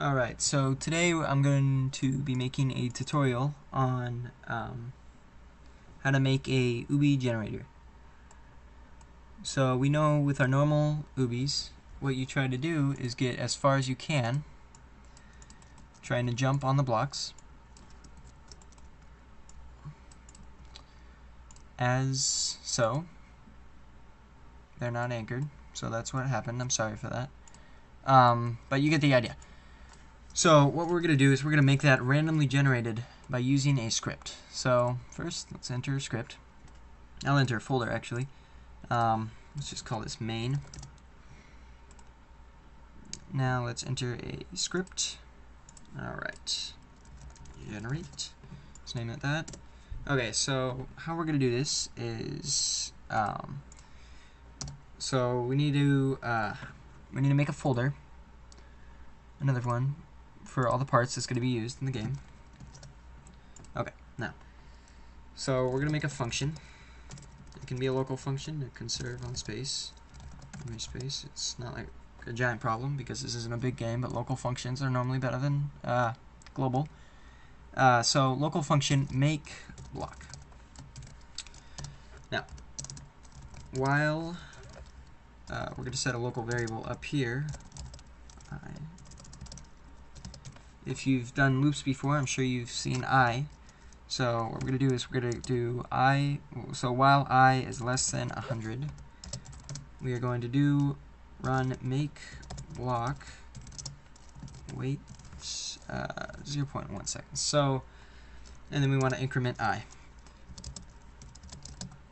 Alright, so today I'm going to be making a tutorial on how to make a Obby generator. So we know with our normal Obbies, what you try to do is get as far as you can, trying to jump on the blocks, as so. They're not anchored, so that's what happened. I'm sorry for that. But you get the idea. So what we're going to do is we're going to make that randomly generated by using a script. So first, let's enter a script. I'll enter a folder actually. Let's just call this main. Now let's enter a script. Alright. Generate. Let's name it that. Okay, so how we're going to do this is so we need to make a folder, another one for all the parts that's going to be used in the game. Okay, now so we're going to make a function. It can be a local function to conserve on space. Space. It's not like a giant problem because this isn't a big game, but local functions are normally better than global. So local function make block. Now, while we're going to set a local variable up here. If you've done loops before, I'm sure you've seen I. So what we're going to do is we're going to do I. So while I is less than 100, we are going to do run make block wait 0.1 seconds. So, and then we want to increment I.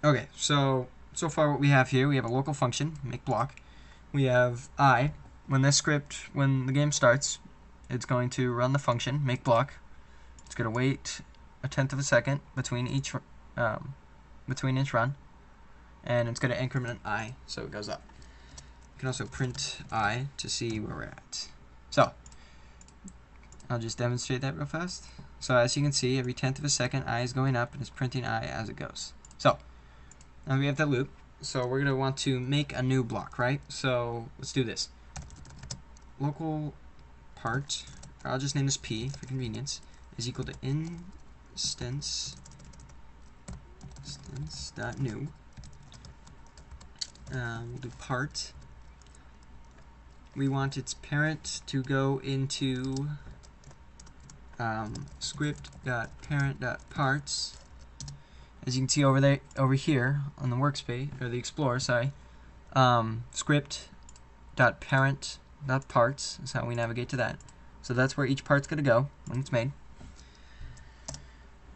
Okay, so far what we have here, we have a local function, make block. We have I. When the game starts, it's going to run the function, make block. It's going to wait a tenth of a second between each run, and it's going to increment I, so it goes up. You can also print I to see where we're at. So, I'll just demonstrate that real fast. So as you can see, every tenth of a second, I is going up, and it's printing I as it goes. So, now we have that loop. So we're going to want to make a new block, right? So let's do this. Local part, I'll just name this P for convenience, is equal to instance.new. We'll do part. We want its parent to go into script.parent.parts. As you can see over here on the workspace, or the Explorer, sorry, script.parent.parts is how we navigate to that. So that's where each part's going to go when it's made.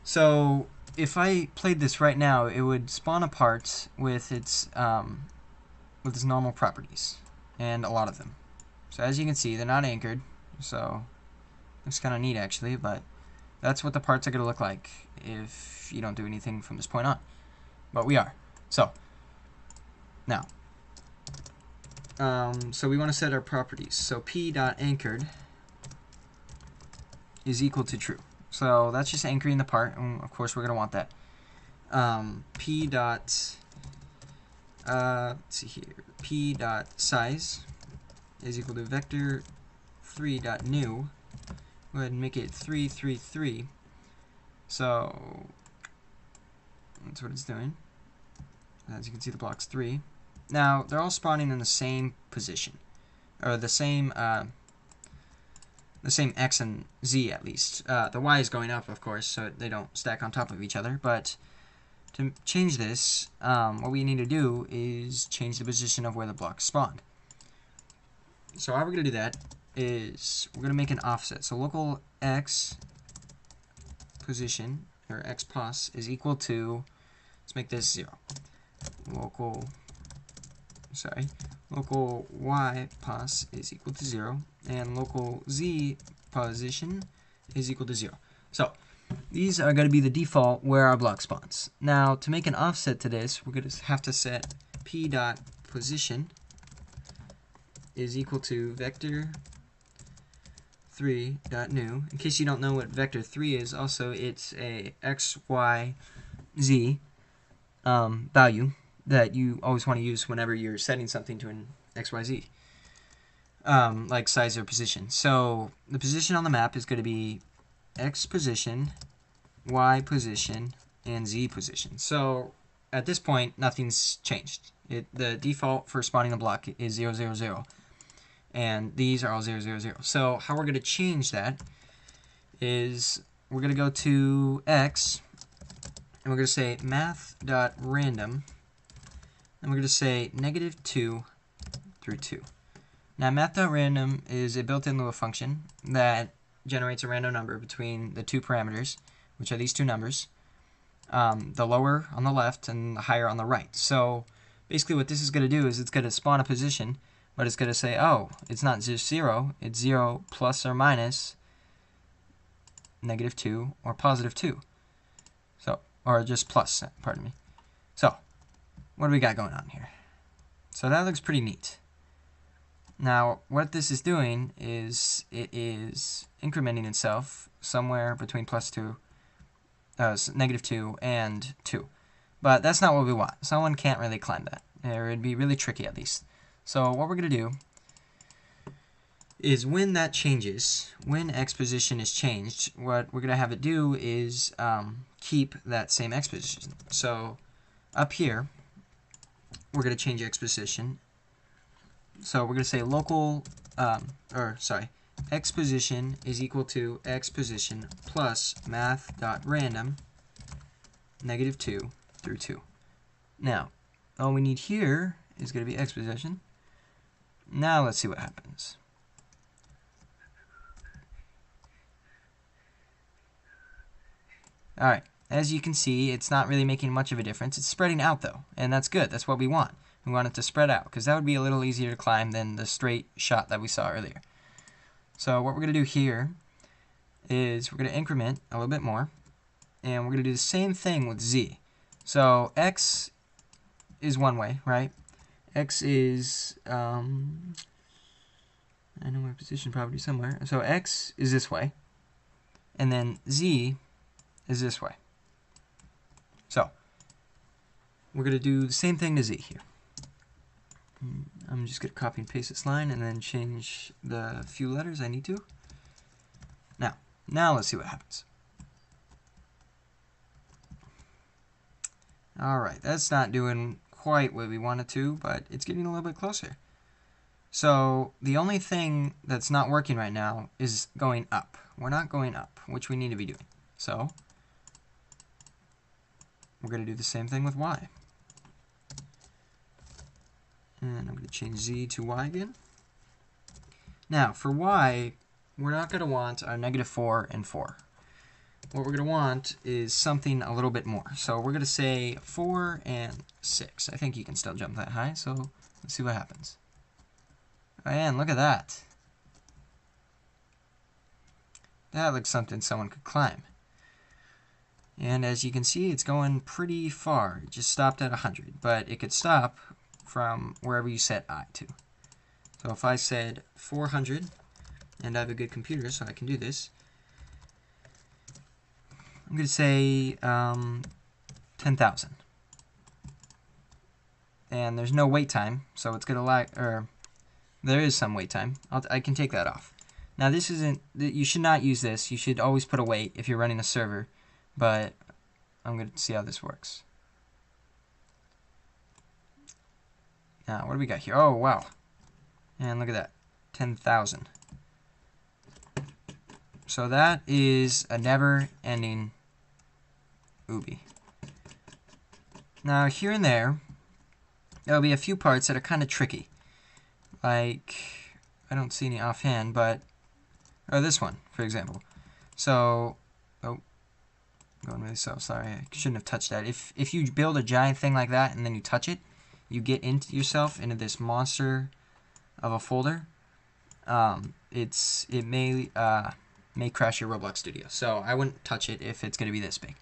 So if I played this right now, it would spawn a part with its normal properties, and a lot of them. So as you can see, they're not anchored, so looks kind of neat actually, but that's what the parts are going to look like if you don't do anything from this point on. But we are. So, now, so we want to set our properties. So p.anchored is equal to true. So that's just anchoring the part, and of course we're going to want that. Let's see here, p.size is equal to vector3.new. Go ahead and make it 333. So that's what it's doing. As you can see, the block's 3. Now they're all spawning in the same position, or the same X and Z at least. The Y is going up, of course, so they don't stack on top of each other. But to change this, what we need to do is change the position of where the blocks spawned. So how we're going to do that is we're going to make an offset. So local X position, or X pos, is equal to, let's make this 0. Local Y pos is equal to 0, and local Z position is equal to 0. So these are going to be the default where our block spawns. Now to make an offset to this, we're going to have to set p.position is equal to vector3.new. In case you don't know what vector3 is, also it's a x, y, z value that you always want to use whenever you're setting something to an x, y, z. like size or position. So the position on the map is going to be X position, Y position, and Z position. So at this point, nothing's changed. The default for spawning a block is 0, 0, 0. And these are all 0, 0, 0. So how we're going to change that is we're going to go to X, and we're going to say math.random, and we're going to say -2 through 2. Now math.random is a built-in Lua function that generates a random number between the two parameters, which are these two numbers, the lower on the left and the higher on the right. So basically what this is going to do is it's going to spawn a position, but it's going to say, oh, it's not just 0, it's 0 plus or minus -2 or +2. So, or just plus, pardon me. So, what do we got going on here? So that looks pretty neat. Now, what this is doing is it is incrementing itself somewhere between -2 and 2. But that's not what we want. Someone can't really climb that. Or it'd be really tricky at least. So what we're going to do is when that changes, when X position is changed, what we're going to have it do is keep that same X position. So up here, we're going to change X position. So we're going to say local, X position is equal to X position plus math.random -2 through 2. Now, all we need here is going to be X position. Now let's see what happens. Alright, as you can see, it's not really making much of a difference. It's spreading out though, and that's good. That's what we want. We want it to spread out, because that would be a little easier to climb than the straight shot that we saw earlier. So what we're going to do here is we're going to increment a little bit more, and we're going to do the same thing with Z. So X is one way, right? X is, I know my position property somewhere. So X is this way, and then Z is this way. So we're going to do the same thing to Z here. I'm just going to copy and paste this line and then change the few letters I need to. Now let's see what happens. Alright, that's not doing quite what we wanted to, but it's getting a little bit closer. So the only thing that's not working right now is going up. We're not going up, which we need to be doing. So we're going to do the same thing with Y. And I'm going to change Z to Y again. Now, for Y, we're not going to want our -4 and 4. What we're going to want is something a little bit more. So we're going to say 4 and 6. I think you can still jump that high, so let's see what happens. And look at that. That looks something someone could climb. And as you can see, it's going pretty far. It just stopped at 100, but it could stop from wherever you set I to. So if I said 400, and I have a good computer so I can do this, I'm going to say 10,000. And there's no wait time, so it's going to lag, or there is some wait time. I can take that off. Now this isn't, you should not use this. You should always put a wait if you're running a server, but I'm going to see how this works. Now, what do we got here? Oh, wow. And look at that. 10,000. So that is a never-ending Obby. Now, here and there will be a few parts that are kind of tricky. Like, I don't see any offhand, but... Oh, this one, for example. So... Oh. Going really slow. Sorry, I shouldn't have touched that. If you build a giant thing like that and then you touch it, you get into yourself into this monster of a folder. It may crash your Roblox studio. So I wouldn't touch it if it's going to be this big,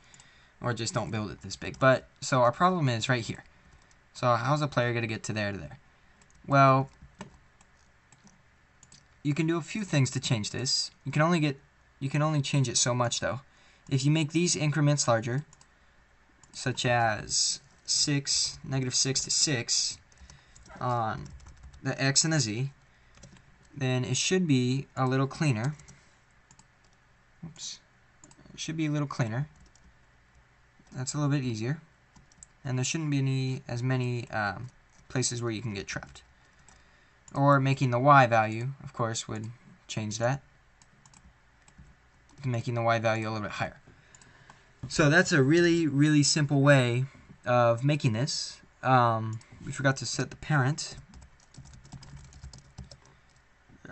or just don't build it this big. But so our problem is right here. So how's a player going to get to there to there? Well, you can do a few things to change this. You can only change it so much though. If you make these increments larger, such as -6 to 6 on the X and the Z, then it should be a little cleaner. Oops. It should be a little cleaner. That's a little bit easier. And there shouldn't be as many places where you can get trapped. Or making the Y value, of course, would change that. Making the Y value a little bit higher. So that's a really, really simple way of making this. We forgot to set the parent.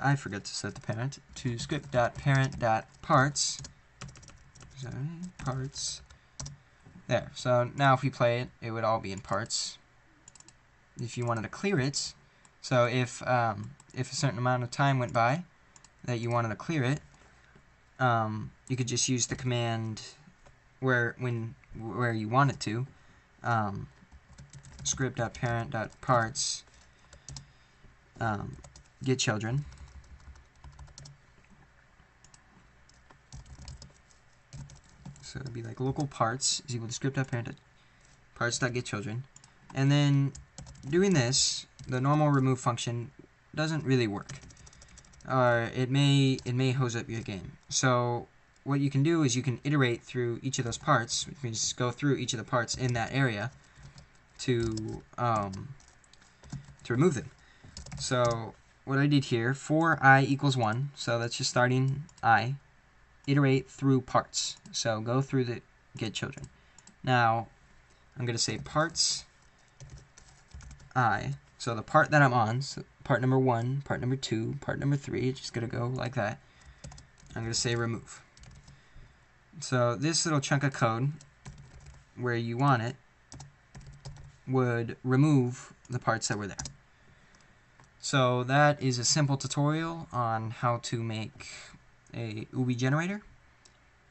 I forgot to set the parent to script.parent.parts. Sorry, parts. There. So now if we play it, it would all be in parts. If you wanted to clear it, so if a certain amount of time went by that you wanted to clear it, you could just use the command where you want it to. Script.parent.parts get children. So it'd be like local parts is equal to script.parent.parts.getChildren. And then doing this, the normal remove function doesn't really work. Or it may hose up your game. So what you can do is you can iterate through each of those parts, which means go through each of the parts in that area to remove them. So what I did here, for I equals 1, so that's just starting I. Iterate through parts. So go through the get children. Now I'm going to say parts I. So the part that I'm on, so part number 1, part number 2, part number 3, it's just going to go like that. I'm going to say remove. So this little chunk of code where you want it would remove the parts that were there. So that is a simple tutorial on how to make a Obby generator.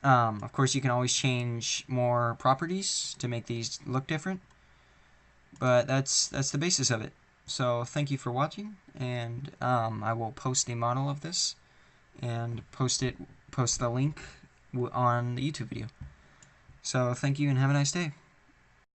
Of course, you can always change more properties to make these look different, but that's the basis of it. So thank you for watching, and I will post a model of this and post the link on the YouTube video. So thank you and have a nice day.